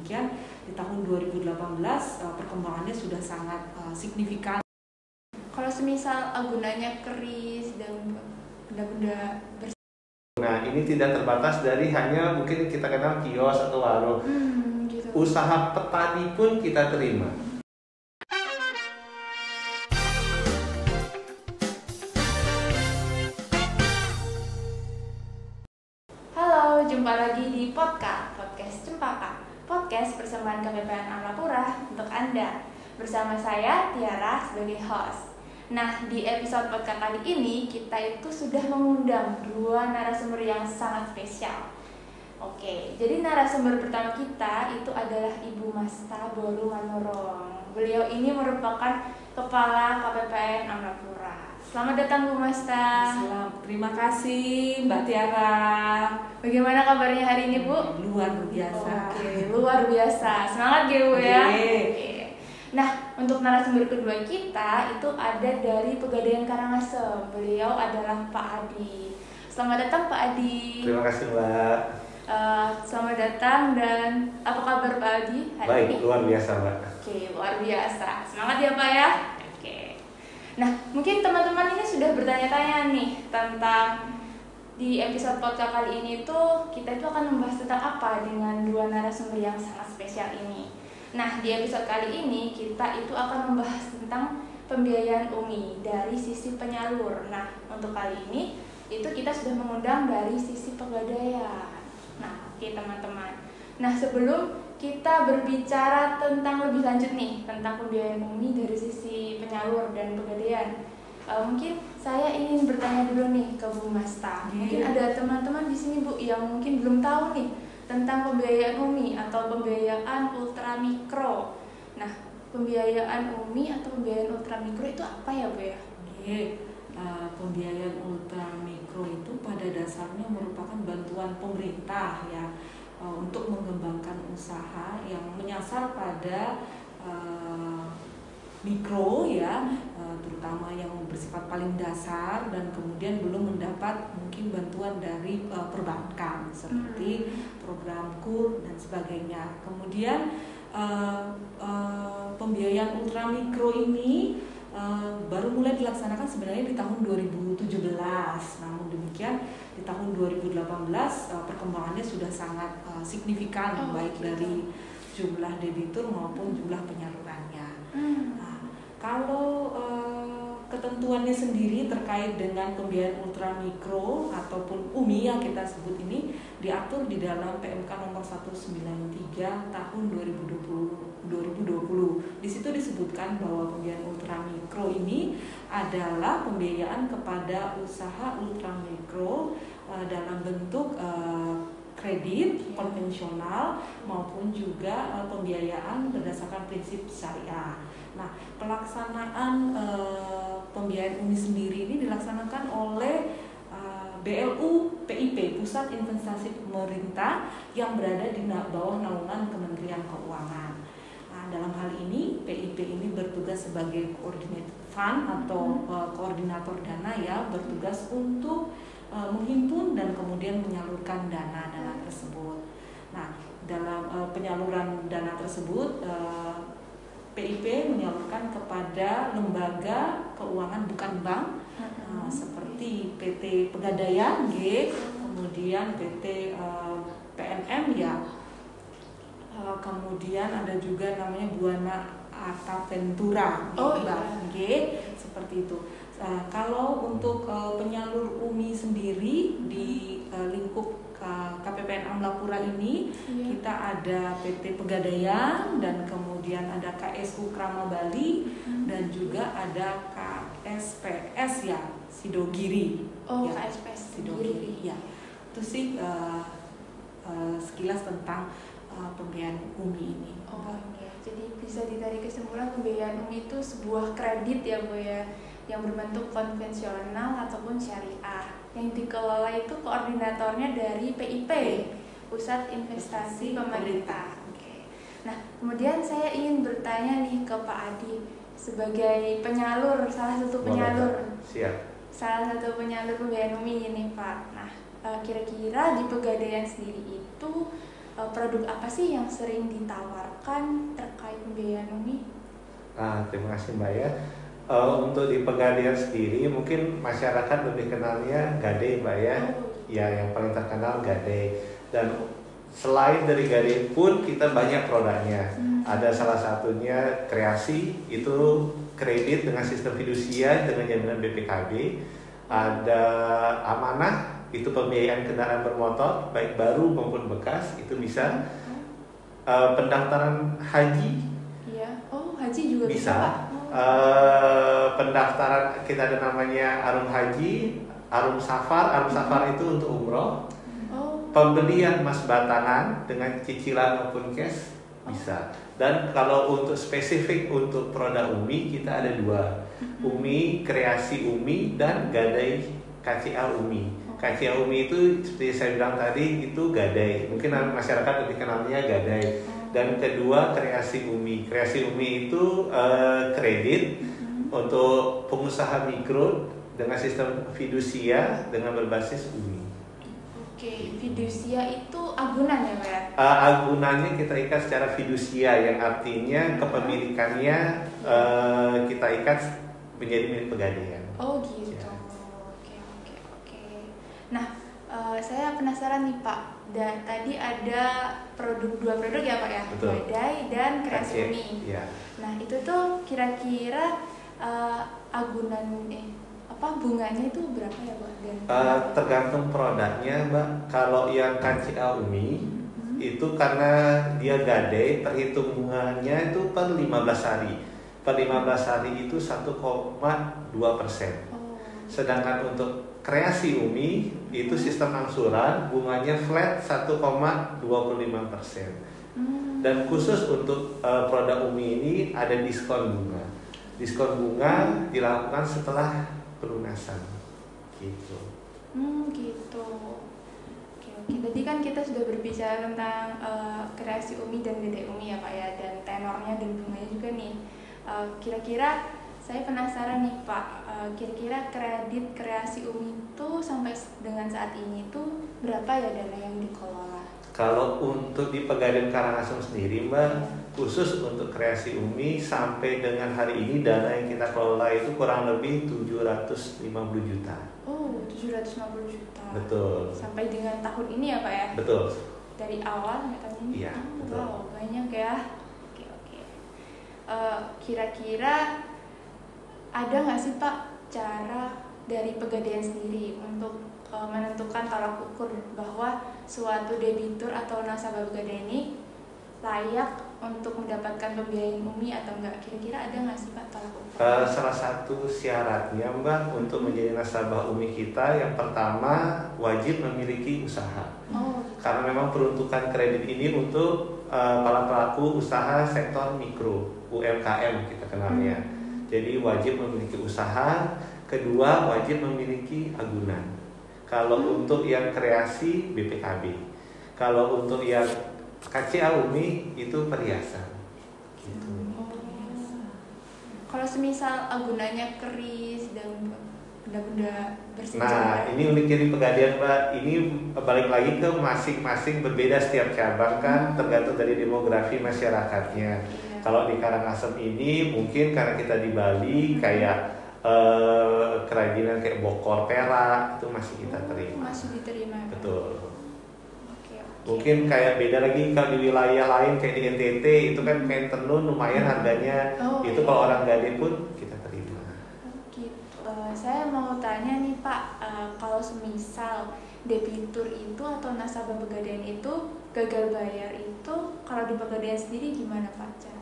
demikian di tahun 2018 perkembangannya sudah sangat signifikan. Kalau semisal gunanya keris dan benda-benda Nah, ini tidak terbatas dari hanya mungkin kita kenal kios atau warung. gitu. Usaha petani pun kita terima. Halo, jumpa lagi di podcast Cempaka. Podcast persembahan KPPN Amlapura untuk Anda. Bersama saya Tiara sebagai host. Nah, di episode podcast kali ini kita itu sudah mengundang dua narasumber yang sangat spesial. Oke, jadi narasumber pertama kita itu adalah Ibu Masta Boru Manorong. Beliau ini merupakan Kepala KPPN Amlapura. Selamat datang Bu Masta. Terima kasih Mbak Tiara. Bagaimana kabarnya hari ini Bu? Luar biasa. Oke, luar biasa. Semangat ya Bu ya. Oke. Nah, untuk narasumber kedua kita itu ada dari Pegadaian Karangasem. Beliau adalah Pak Adi. Selamat datang Pak Adi. Terima kasih Mbak. Selamat datang dan apa kabar Pak Adi hari Baik, ini? luar biasa Mbak. Oke, luar biasa. Semangat ya Pak ya. Oke. Nah, mungkin teman-teman ini sudah bertanya-tanya nih tentang di episode podcast kali ini tuh kita itu akan membahas tentang apa dengan dua narasumber yang sangat spesial ini. Nah, di episode kali ini kita itu akan membahas tentang pembiayaan UMI dari sisi penyalur. Nah, untuk kali ini itu kita sudah mengundang dari sisi pegadaian. Nah, oke teman-teman. Nah, sebelum kita berbicara tentang lebih lanjut nih tentang pembiayaan UMI dari sisi penyalur dan pegadaian, mungkin saya ingin bertanya dulu nih ke Bu Masta. Mungkin ada teman-teman di sini Bu yang mungkin belum tahu nih tentang pembiayaan UMI atau pembiayaan ultramikro. Nah, pembiayaan UMI atau pembiayaan ultramikro itu apa ya Bu ya? Pembiayaan ultramikro itu pada dasarnya merupakan bantuan pemerintah ya untuk mengembangkan usaha yang menyasar pada mikro ya, terutama yang bersifat paling dasar dan kemudian belum mendapat mungkin bantuan dari perbankan seperti program KUR dan sebagainya. Kemudian pembiayaan ultramikro ini baru mulai dilaksanakan sebenarnya di tahun 2017. Namun demikian di tahun 2018 perkembangannya sudah sangat signifikan baik dari jumlah debitur maupun jumlah penyalurannya. Nah, kalau ketentuannya sendiri terkait dengan pembiayaan ultramikro ataupun UMI yang kita sebut ini diatur di dalam PMK nomor 193 tahun 2020. Di situ disebutkan bahwa pembiayaan ultramikro ini adalah pembiayaan kepada usaha ultramikro dalam bentuk kredit konvensional maupun juga pembiayaan berdasarkan prinsip syariah. Nah, pelaksanaan pembiayaan UMI sendiri ini dilaksanakan oleh BLU PIP, Pusat Investasi Pemerintah, yang berada di bawah naungan Kementerian Keuangan. Nah, dalam hal ini PIP ini bertugas sebagai coordinator fund atau koordinator dana ya, bertugas untuk menghimpun dan kemudian menyalurkan dana tersebut. Nah, dalam penyaluran dana tersebut PIP menyalurkan kepada lembaga keuangan bukan bank seperti PT Pegadaian kemudian PT PNM ya, kemudian ada juga namanya Buana Arta Ventura seperti itu. Kalau untuk penyalur UMI sendiri di lingkup KPPN Amlapura ini kita ada PT Pegadaian dan kemudian ada KSU Krama Bali dan juga ada KSPS ya Sidogiri. KSPS Sidogiri ya. Itu sih sekilas tentang pembiayaan UMI ini. Jadi bisa ditarik kesimpulan pembiayaan UMI itu sebuah kredit ya Bu ya, yang berbentuk konvensional ataupun syariah. Yang dikelola itu koordinatornya dari PIP, Pusat Investasi Pemerintah. Nah, kemudian saya ingin bertanya nih ke Pak Adi sebagai penyalur, salah satu penyalur. Salah satu penyalur pembiayaan UMI ini Pak. Nah, kira-kira di Pegadaian sendiri itu produk apa sih yang sering ditawarkan terkait pembiayaan UMI? Terima kasih Mbak ya. Untuk di Pegadaian sendiri mungkin masyarakat lebih kenalnya Gadai Mbak ya. Ya, yang paling terkenal Gadai. Dan selain dari Gadai pun kita banyak produknya. Ada salah satunya Kreasi, itu kredit dengan sistem fidusia dengan jaminan BPKB. Ada Amanah, itu pembiayaan kendaraan bermotor baik baru maupun bekas, itu bisa. Pendaftaran haji. Iya. Oh, haji juga bisa. Pak? Pendaftaran kita ada namanya Arum Haji, Arum Safar. Arum Safar itu untuk umroh. Pembelian emas batangan dengan cicilan maupun cash bisa. Dan kalau untuk spesifik untuk produk UMI kita ada 2, UMI Kreasi UMI dan Gadai KCA UMI. KCA UMI itu seperti saya bilang tadi itu Gadai. Mungkin masyarakat lebih kenalnya Gadai. Dan kedua Kreasi UMI. Kreasi UMI itu kredit untuk pengusaha mikro dengan sistem fidusia dengan berbasis UMI. Oke, fidusia itu agunan ya Pak ya? Agunannya kita ikat secara fidusia yang artinya kepemilikannya kita ikat menjadi milik Pegadaian. Oh gitu. Ya. Oke. Nah, saya penasaran nih Pak. Dan tadi ada dua produk ya Pak ya? Betul. Gadai dan Kreasi UMI. Ya. Nah itu tuh kira-kira agunan bunganya itu berapa ya Pak? Tergantung produknya Mbak. Kalau yang KCA UMI itu karena dia Gadai, perhitung bunganya itu per 15 hari. Per 15 hari itu 1,2%. Sedangkan untuk Kreasi UMI itu sistem angsuran, bunganya flat 1,25%. Dan khusus untuk produk UMI ini ada diskon bunga. Diskon bunga dilakukan setelah pelunasan gitu. Gitu. Oke. Tadi kan kita sudah berbicara tentang Kreasi UMI dan Gadai UMI ya Pak ya, dan tenornya dan bunganya juga nih. Kira-kira saya penasaran nih Pak, kira-kira kredit Kreasi UMI itu sampai dengan saat ini tuh berapa ya dana yang dikelola? Kalau untuk di Pegadaian Karangasem sendiri Mbak, khusus untuk Kreasi UMI sampai dengan hari ini dana yang kita kelola itu kurang lebih 750 juta. Oh, 750 juta. Betul. Sampai dengan tahun ini ya Pak ya? Betul. Dari awal sampai tahun ini? Iya, betul. Wow, banyak ya. Oke. Kira-kira ada nggak sih Pak cara dari Pegadaian sendiri untuk menentukan tolak ukur bahwa suatu debitur atau nasabah Pegadaian ini layak untuk mendapatkan pembiayaan UMI atau enggak? Kira-kira ada nggak sih Pak tolak ukur? Salah satu syaratnya Mbak untuk menjadi nasabah UMI kita yang pertama wajib memiliki usaha. Karena memang peruntukan kredit ini untuk para pelaku usaha sektor mikro, UMKM kita kenalnya. Jadi wajib memiliki usaha. Kedua wajib memiliki agunan. Kalau untuk yang Kreasi BPKB, kalau untuk yang KCA UMI itu perhiasan. Gitu. Kalau semisal agunannya keris dan benda-benda bersejarah. Nah, ini uniknya di Pegadaian Mbak. Ini balik lagi ke masing-masing berbeda setiap cabang kan, tergantung dari demografi masyarakatnya. Kalau di Karangasem ini mungkin karena kita di Bali kayak kerajinan kayak bokor perak itu masih kita terima. Masih diterima. Betul. Mungkin kayak beda lagi kalau di wilayah lain kayak di NTT itu kan kain tenun lumayan harganya. Itu kalau orang Gadai pun kita terima. Gitu. Saya mau tanya nih Pak, kalau semisal debitur itu atau nasabah Pegadaian itu gagal bayar itu kalau di Pegadaian sendiri gimana Pak?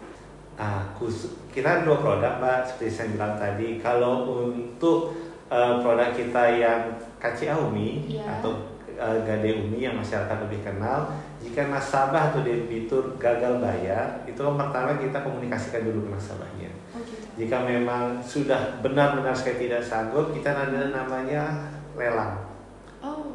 Kita ada 2 produk Mbak, seperti saya bilang tadi. Kalau untuk produk kita yang KCA UMI atau Gadai UMI yang masyarakat lebih kenal, jika nasabah atau debitur gagal bayar, itu pertama kita komunikasikan dulu ke nasabahnya. Jika memang sudah benar-benar saya tidak sanggup, kita ada namanya lelang.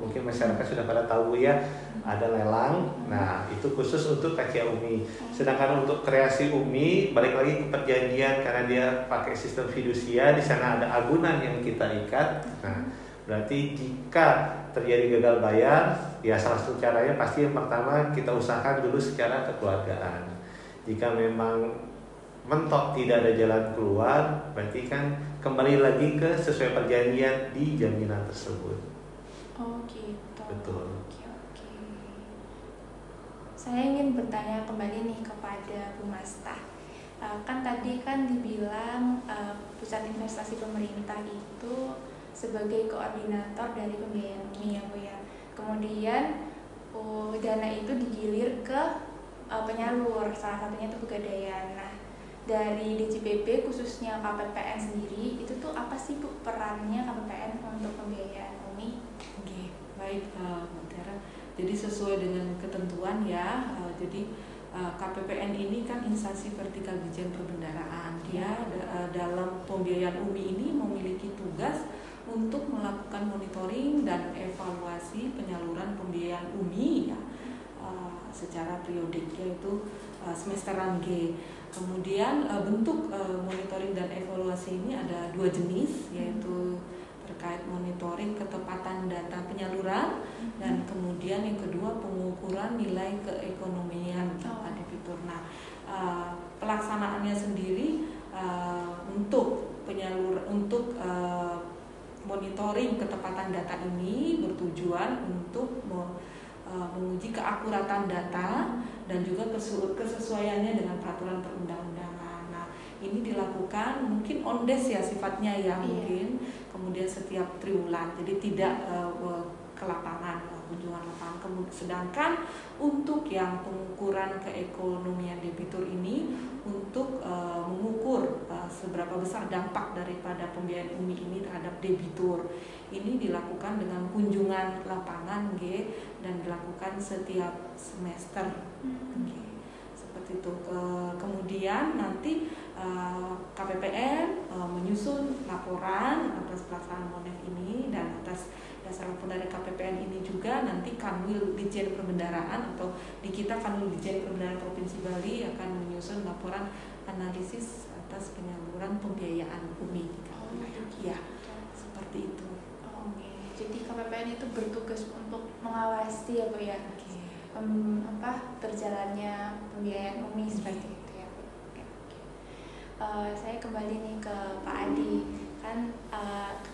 Mungkin masyarakat sudah pada tahu ya, ada lelang. Nah, itu khusus untuk KCA UMI. Sedangkan untuk Kreasi UMI, balik lagi ke perjanjian karena dia pakai sistem fidusia, di sana ada agunan yang kita ikat. Nah, Berarti jika terjadi gagal bayar, ya salah satu caranya pasti yang pertama kita usahakan dulu secara kekeluargaan. Jika memang mentok tidak ada jalan keluar, berarti kan kembali lagi ke sesuai perjanjian di jaminan tersebut. Oh gitu. Betul. Oke. Saya ingin bertanya kembali nih kepada Bu Mastah. Kan tadi kan dibilang pusat investasi pemerintah itu sebagai koordinator dari pembiayaan UMI ya Bu ya. Kemudian dana itu digilir ke penyalur, salah satunya itu Pegadaian. Nah, dari DJPB khususnya KPPN sendiri itu tuh apa sih Bu perannya KPPN untuk pembiayaan UMI? Oke, baik Mbak Tiara. Jadi sesuai dengan ketentuan ya, jadi KPPN ini kan instansi vertikal Ditjen Perbendaharaan. Dia dalam pembiayaan UMI ini memiliki tugas untuk melakukan monitoring dan evaluasi penyaluran pembiayaan UMI ya, secara periodik, yaitu semesteran G. Kemudian bentuk monitoring dan evaluasi ini ada 2 jenis, yaitu terkait monitoring ketepatan data penyaluran dan kemudian yang kedua pengukuran nilai keekonomian debitur. Nah, pelaksanaannya sendiri untuk monitoring ketepatan data ini bertujuan untuk menguji keakuratan data dan juga kesesuaiannya dengan peraturan perundang-undangan. Nah, ini dilakukan mungkin on days ya sifatnya ya, mungkin kemudian setiap triwulan, jadi tidak ke lapangan, kunjungan lapangan. Sedangkan untuk yang pengukuran keekonomian debitur ini untuk mengukur seberapa besar dampak daripada pembiayaan UMI ini terhadap debitur, ini dilakukan dengan kunjungan lapangan G dan dilakukan setiap semester. Seperti itu. Kemudian nanti KPPN menyusun laporan atas pelaksanaan MONEF ini, dan atas dasar laporan dari KPPN ini juga nanti Kanwil Ditjen Perbendaharaan atau di kita Kanwil Ditjen Perbendaharaan Provinsi Bali akan menyusun laporan analisis atas penyaluran pembiayaan UMI. Ya, seperti itu. Jadi KPPN itu bertugas untuk mengawasi ya Bu ya, berjalannya pembiayaan UMI seperti itu ya Bu. Saya kembali nih ke Pak Adi. Kan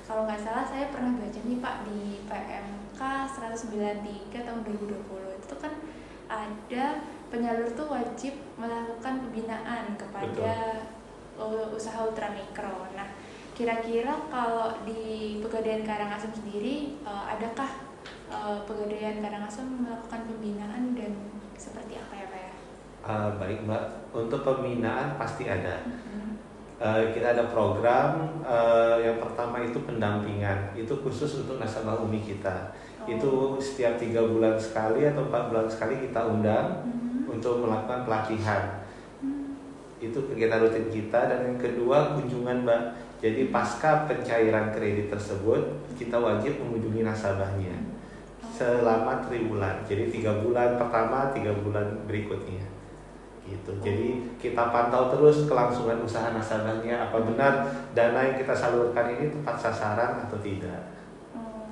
kalau nggak salah saya pernah baca nih Pak di PMK 193 tahun 2020 itu kan ada penyalur tuh wajib melakukan pembinaan kepada usaha ultramikro. Nah, kira-kira kalau di Pegadaian Karangasem sendiri adakah Pegadaian Karangasem melakukan pembinaan dan seperti apa ya Pak ya? Baik Mbak, untuk pembinaan pasti ada. Kita ada program yang pertama itu pendampingan, itu khusus untuk nasabah UMI kita. Itu setiap 3 bulan sekali atau 4 bulan sekali kita undang untuk melakukan pelatihan. Itu kegiatan rutin kita. Dan yang kedua kunjungan Mbak. Jadi pasca pencairan kredit tersebut kita wajib mengunjungi nasabahnya selama 3 bulan. Jadi 3 bulan pertama, 3 bulan berikutnya. Gitu. Jadi kita pantau terus kelangsungan usaha nasabahnya, apa benar dana yang kita salurkan ini tepat sasaran atau tidak.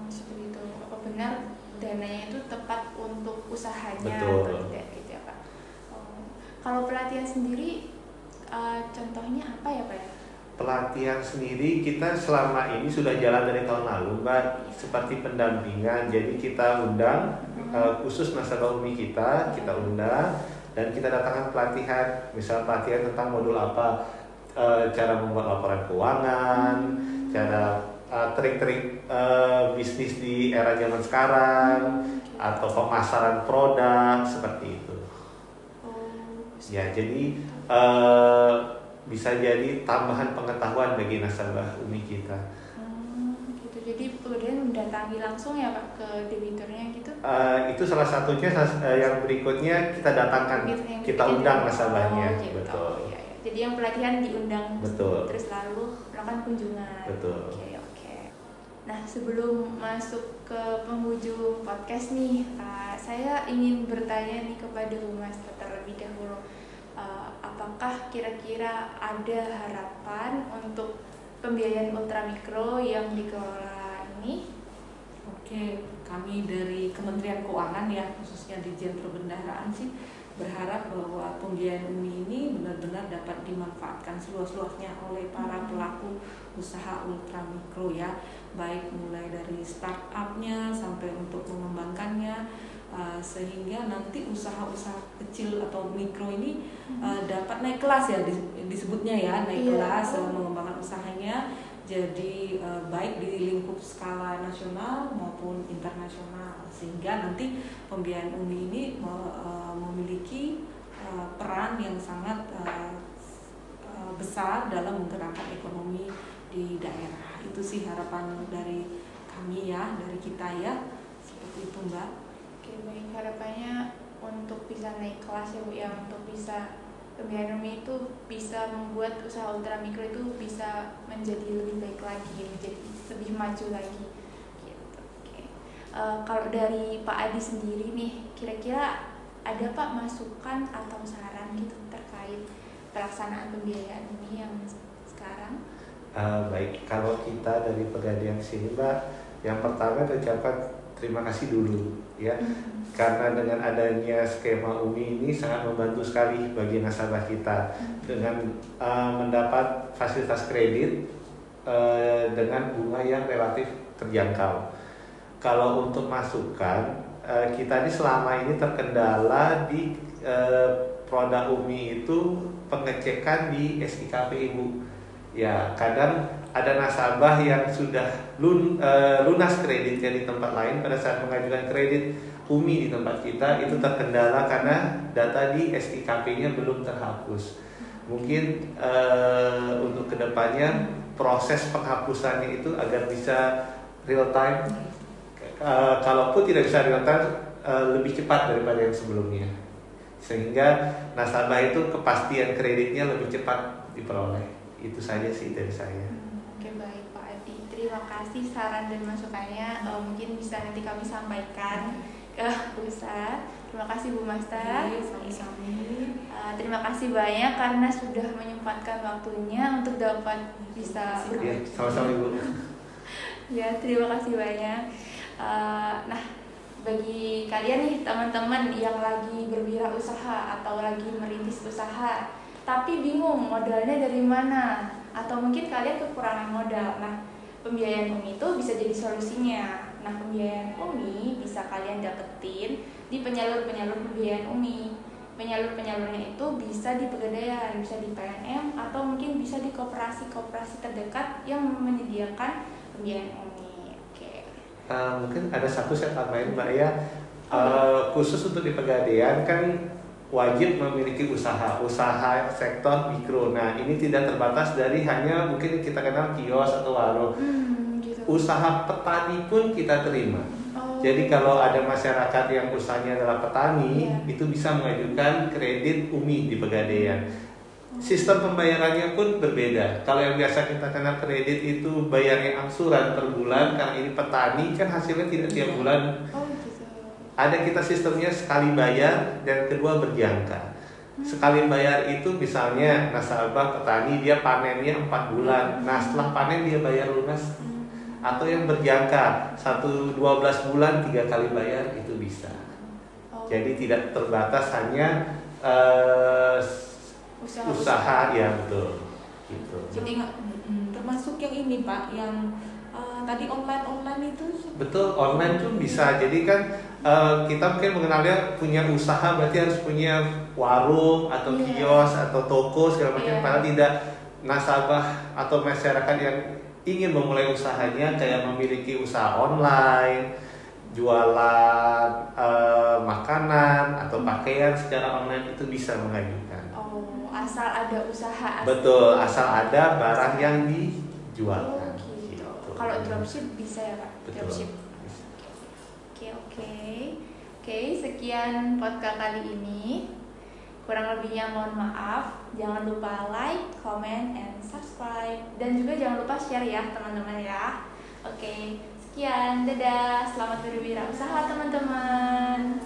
Seperti itu. Apa benar dananya itu tepat untuk usahanya? Betul. Atau tidak gitu ya Pak. Kalau pelatihan sendiri contohnya apa ya Pak ya? Pelatihan sendiri kita selama ini sudah jalan dari tahun lalu Mbak, seperti pendampingan. Jadi kita undang khusus nasabah UMI kita undang dan kita datangkan pelatihan, misal pelatihan tentang modul apa, cara membuat laporan keuangan, cara trik-trik bisnis di era zaman sekarang, atau pemasaran produk seperti itu. Ya, jadi bisa jadi tambahan pengetahuan bagi nasabah UMI kita. Gitu. Jadi Pegadaian mendatangi langsung ya Pak ke debiturnya gitu? Itu salah satunya. Yang berikutnya kita datangkan, kita undang nasabahnya. Gitu. Betul. Ya. Jadi yang pelatihan diundang. Betul. Terus lalu melakukan kunjungan. Betul. Oke. Nah, sebelum masuk ke penghujung podcast nih, saya ingin bertanya nih kepada Bu Mas terlebih dahulu. Apakah kira-kira ada harapan untuk pembiayaan ultramikro yang dikelola ini Oke, kami dari Kementerian Keuangan ya, khususnya Ditjen Perbendaharaan sih berharap bahwa pembiayaan UMI ini benar-benar dapat dimanfaatkan seluas-luasnya oleh para pelaku usaha ultra mikro ya, baik mulai dari startupnya sampai untuk mengembangkannya, sehingga nanti usaha-usaha kecil atau mikro ini dapat naik kelas ya, disebutnya ya, naik kelas, mengembangkan usahanya jadi baik di lingkup skala nasional maupun internasional, sehingga nanti pembiayaan UMI ini memiliki peran yang sangat besar dalam menggerakkan ekonomi di daerah. Itu sih harapan dari kami ya, dari kita ya, seperti itu Mbak. Oke, baik, harapannya untuk bisa naik kelas ya Bu ya, untuk bisa pembiayaan UMI itu bisa membuat usaha ultra mikro itu bisa menjadi lebih baik lagi, menjadi lebih maju lagi gitu. Oke. Kalau dari Pak Adi sendiri nih, kira-kira ada Pak masukan atau saran gitu terkait pelaksanaan pembiayaan UMI yang sekarang? Baik, kalau kita dari Pegadaian sini Mbak, yang pertama ucapkan terima kasih dulu ya. Karena dengan adanya skema UMI ini sangat membantu sekali bagi nasabah kita dengan mendapat fasilitas kredit dengan bunga yang relatif terjangkau. Kalau untuk masukan, kita ini selama ini terkendala di produk UMI itu pengecekan di SIKP Ibu. Ya, kadang ada nasabah yang sudah lunas kreditnya di tempat lain, pada saat mengajukan kredit UMI di tempat kita itu terkendala karena data di SIKP-nya belum terhapus. Mungkin untuk kedepannya proses penghapusannya itu agar bisa real time. Kalaupun tidak bisa real time, lebih cepat daripada yang sebelumnya, sehingga nasabah itu kepastian kreditnya lebih cepat diperoleh. Itu saja sih dari saya. Oke, baik Pak Adi, terima kasih saran dan masukannya. Mungkin bisa nanti kami sampaikan ke Pusat. Terima kasih Bu Master. Sama-sama. Terima kasih banyak karena sudah menyempatkan waktunya untuk dapat bisa Ya, sama-sama Ibu. Ya, terima kasih banyak. Nah, bagi kalian nih teman-teman yang lagi berwirausaha atau lagi merintis usaha tapi bingung modalnya dari mana, atau mungkin kalian kekurangan modal. Nah, pembiayaan UMI itu bisa jadi solusinya. Nah, pembiayaan UMI bisa kalian dapetin di penyalur-penyalur pembiayaan UMI. Penyalur-penyalurnya itu bisa di Pegadaian, bisa di PNM, atau mungkin bisa di koperasi-koperasi terdekat yang menyediakan pembiayaan UMI. Oke. Mungkin ada satu saya tambahin Mbak ya, khusus untuk di Pegadaian kan wajib memiliki usaha sektor mikro. Nah, ini tidak terbatas dari hanya mungkin kita kenal kios atau warung. Gitu. Usaha petani pun kita terima. Jadi kalau ada masyarakat yang usahanya adalah petani, itu bisa mengajukan kredit UMI di Pegadaian. Sistem pembayarannya pun berbeda. Kalau yang biasa kita kenal kredit itu bayarnya angsuran per bulan, karena ini petani kan hasilnya tidak tiap bulan. Ada kita sistemnya sekali bayar dan kedua berjangka. Sekali bayar itu misalnya nasabah petani dia panennya 4 bulan. Nah, setelah panen dia bayar lunas. Atau yang berjangka 12 bulan 3 kali bayar itu bisa. Jadi tidak terbatas hanya usaha ya, betul. Gitu. Jadi termasuk yang ini Pak, yang tadi online itu. Betul, online tuh bisa. Jadi kan kita mungkin mengenalnya punya usaha berarti harus punya warung atau kios atau toko segala macam. Padahal tidak, nasabah atau masyarakat yang ingin memulai usahanya kayak memiliki usaha online, jualan makanan atau pakaian secara online itu bisa mengajukan. Oh, asal ada usaha. Betul, asal ada barang yang dijualkan. Gitu. Kalau dropship bisa ya Pak? Betul. Dropship. Oke, sekian podcast kali ini. Kurang lebihnya mohon maaf. Jangan lupa like, comment, and subscribe. Dan juga jangan lupa share ya teman-teman ya. Oke, sekian. Dadah. Selamat berwirausaha teman-teman.